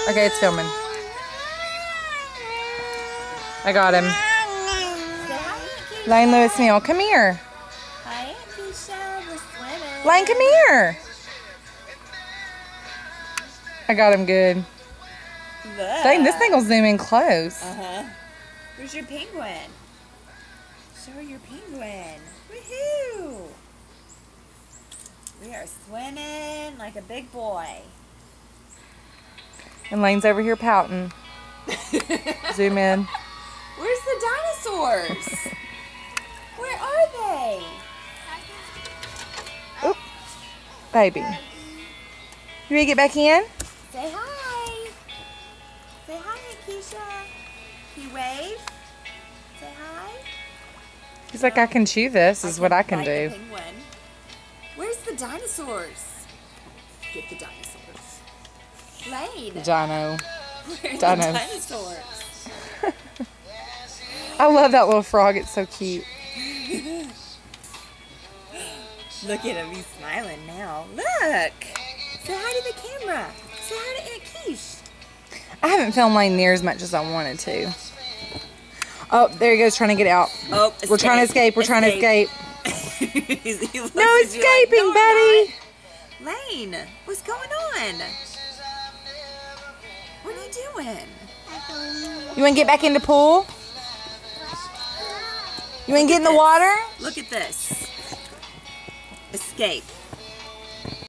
Okay, it's filming. I got him. Lane Lewis Neal, come here. Hi, Keisha. We're swimming. Lane, come here. I got him good. Look. Dang, this thing will zoom in close. Where's your penguin? Show her your penguin. Woohoo! We are swimming like a big boy. And Lane's over here pouting. Zoom in. Where's the dinosaurs? Where are they? Oop. Baby. You ready to get back in? Say hi. Say hi, Keisha. Can you wave? Say hi. He's like, I can chew this, is what I can bite do. the penguin. Where's the dinosaurs? Get the dinosaurs. Lane. Dino. Where's the Dinos. dinosaurs? I love that little frog. It's so cute. Look at him. He's smiling now. Look. Say hi to the camera. Say hi to Aunt Keish. I haven't filmed Lane near as much as I wanted to. Oh, there he goes, trying to get out. Oh, We're trying to escape. We're trying to escape. No escaping, like, Betty. Lane, what's going on? What are you doing? You want to get back in the pool? You want to get in the water? Look at this. Escape.